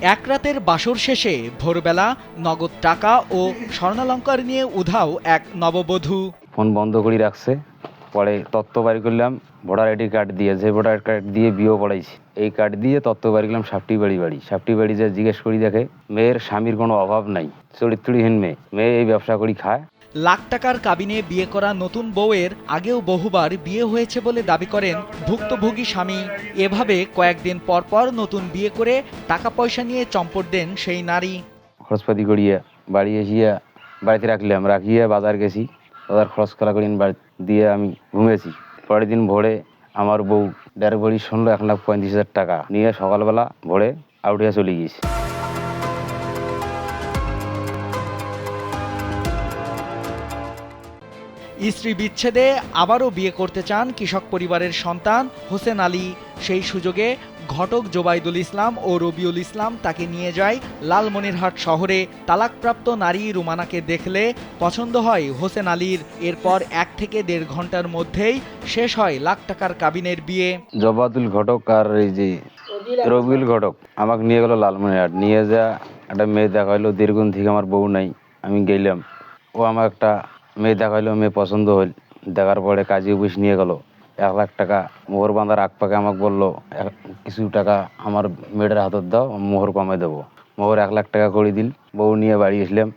এক রাতের বাসর শেষে ভোরবেলা নগদ টাকা ও স্বর্ণালঙ্কার নিয়ে উধাও এক নববধূ। ফোন বন্ধ করে রাখছে, পরে তত্ত্ব বাড়ি করলাম ভোটার আইডি কার্ড দিয়ে, যে ভোটার কার্ড দিয়ে বিয়েও পড়াইছি, এই কার্ড দিয়ে তত্ত্ব বাড়ি করলাম সাপটি বাড়ি যে জিজ্ঞেস করি দেখে মেয়ের স্বামীর কোনো অভাব নাই, চরিত্রহীন মেয়ে এই ব্যবসা করি খায়। লাখ টাকার কাবিনে বিয়ে করা নতুন বউয়ের আগেও বহুবার বিয়ে হয়েছে বলে দাবি করেন ভুক্তভোগী স্বামী। এভাবে কয়েকদিন পর পর নতুন বিয়ে করে টাকা পয়সা নিয়ে চম্পট দেন সেই নারী। খরচপাতি করিয়া বাড়ি এসিয়া বাড়িতে রাখিয়া বাজার গেছি, বাজার খরচ করা করি দিয়ে আমি ঘুমেছি। পরের দিন ভোরে আমার বউ 1.5 ভরি শুনলো 1,35,000 টাকা নিয়ে সকালবেলা ভোরে আউটিয়া চলে গিয়েছি। স্ত্রী বিচ্ছেদে আবারও বিয়ে করতে চান কৃষক পরিবারের সন্তান হোসেন আলী। সেই সুযোগে ঘটক জোবাইদুল ইসলাম ও রবিউল ইসলাম তাকে নিয়ে যায় লালমনিরহাট শহরে। তালাকপ্রাপ্ত নারী রুমানাকে দেখলে পছন্দ হয় হোসেন আলীর। এরপর 1 থেকে 1.5 ঘন্টার মধ্যেই শেষ হয় লাখ টাকার কাবিনের বিয়ে। জবাদুল ঘটক আর এই যে রবিউল ঘটক আমাকে নিয়ে গেল লালমনিরহাট, নিয়ে যা একটা মেয়ে দেখাইলো। দীর্ঘদিন থেকে আমার বউ নাই, আমি গেলাম, ও আমার একটা মেয়ে দেখাইলো, মেয়ে পছন্দ হইল। দেখার পরে কাজী অফিস নিয়ে গেল, 1 লাখ টাকা মোহর বাঁধার আগ পাকে আমাকে বললো কিছু টাকা আমার মেয়েটার হাতত দাও, মোহর কমে দেবো। মোহর 1 লাখ টাকা করে দিল। বউ নিয়ে বাড়ি আসলাম।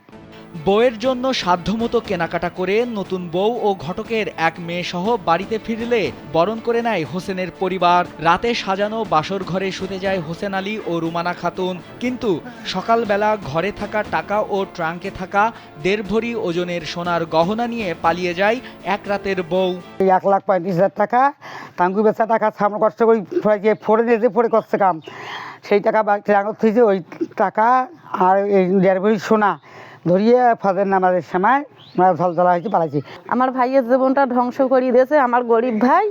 বউয়ের জন্য সাধ্যমতো কেনাকাটা করে নতুন বউ ও ঘটকের এক মেয়ে সহ বাড়িতে ফিরলে বরণ করে নেয় হোসেনের পরিবার। রাতে সাজানো বাসর ঘরে শুতে যায় হোসেন আলী ও রুমানা খাতুন। কিন্তু সকালবেলা ঘরে থাকা টাকা ও ট্রাঙ্কে থাকা 1.5 ভরি ওজনের সোনার গহনা নিয়ে পালিয়ে যায় এক রাতের বউ। 1,35,000 টাকা টাঙ্গু বেচা টাকা সামনে কষ্ট করে ফোরে নিয়েছে, ফোরে করছে কাম, সেই টাকা বাড়িতে রাঙত থেকে ওই টাকা আর এই 1.5 ভরি সোনা ধরিয়ে ফজর নামাজের সময় ঝলঝলা হয়েছে পালাইছি। আমার ভাইয়ের জীবনটা ধ্বংস করিয়ে দিয়েছে। আমার গরিব ভাই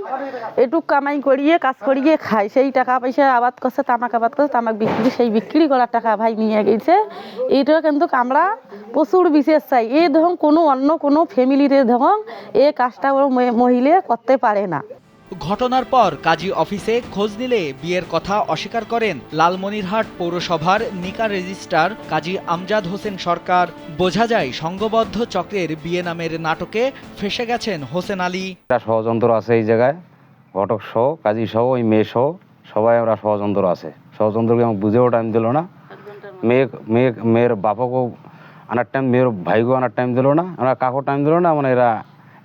এটুক কামাই করিয়ে কাজ করিয়ে খায়, সেই টাকা পয়সা আবাদ করছে, তামাক আবাদ করছে, তামাক বিক্রি, সেই বিক্রি করার টাকা ভাই নিয়ে গেছে। এইটা কিন্তু আমরা প্রচুর বিশেষ চাই। এই ধরুন কোনো অন্য কোনো ফ্যামিলির ধরুন এই কাজটা মহিলা করতে পারে না। ঘটনার পর কাজী অফিসে খোঁজ নিলে বিয়ের কথা অস্বীকার করেন লালমনিরহাট পৌরসভার নিকা রেজিস্ট্রার কাজী আমজাদ হোসেন সরকার। বোঝা যায় সংঘবদ্ধ চক্রের বিয়ে নামের নাটকে ফেসে গেছেন হোসেন আলী। ষড়যন্ত্র আছে এই জায়গায়, ঘটক সহ, কাজী সহ, ওই মেয়ে সহ সবাই আমরা ষড়যন্ত্র আছে। ষড়যন্ত্রকে আমাকে বুঝেও টাইম দিল না। মেয়ের বাপকেও আনার টাইম, মেয়ের ভাইকেও আনার টাইম দিল না, আমরা কাকেও টাইম দিল না। মানে এরা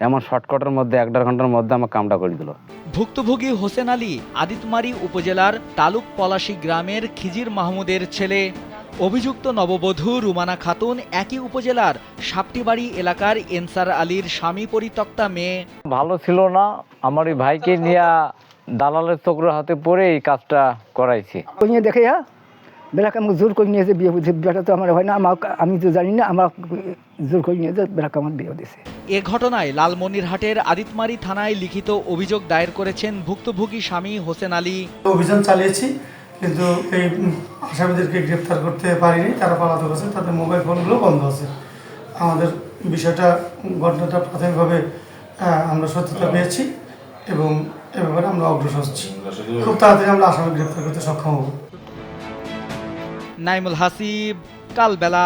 এমন শর্টকাটের মধ্যে 1.5 ঘন্টার মধ্যে আমার কামটা করে দিল। ভুক্তভোগী হোসেন আলী আদিতমারী উপজেলার তালুক পলাশী গ্রামের খিজির মাহমুদের ছেলে। অভিযুক্ত নববধূ রুমানা খাতুন একই উপজেলার সাপটিবাড়ি এলাকার এনসার আলীর স্বামী পরিত্যক্তা মেয়ে। ভালো ছিল না, আমার এই ভাইকে নিয়ে দালালের চক্রের হাতে পড়ে এই কাজটা করাইছি। দেখে বেলাকে আমাকে জোর করে নিয়েছে বিয়ে বুঝে, বেটা তো আমার হয় না, আমি তো জানি না, আমার জোর করে নিয়েছে, বেলাকে আমার বিয়ে দিয়েছে। এ ঘটনায় লালমনিরহাটের আদিতমারী থানায় লিখিত অভিযোগ দায়ের করেছেন ভুক্তভোগী স্বামী হোসেন আলী। অভিযান চালিয়েছি, কিন্তু এই আসামিদেরকে গ্রেফতার করতে পারিনি, তারা পালাতে গেছে, তাদের মোবাইল ফোনগুলো বন্ধ আছে। আমাদের ঘটনাটা প্রাথমিকভাবে আমরা সত্যতা পেয়েছি এবং এ ব্যাপারে আমরা অগ্রসর হচ্ছি। খুব তাড়াতাড়ি আমরা আসামি গ্রেফতার করতে সক্ষম হব। নাইমুল হাসিব, কালবেলা।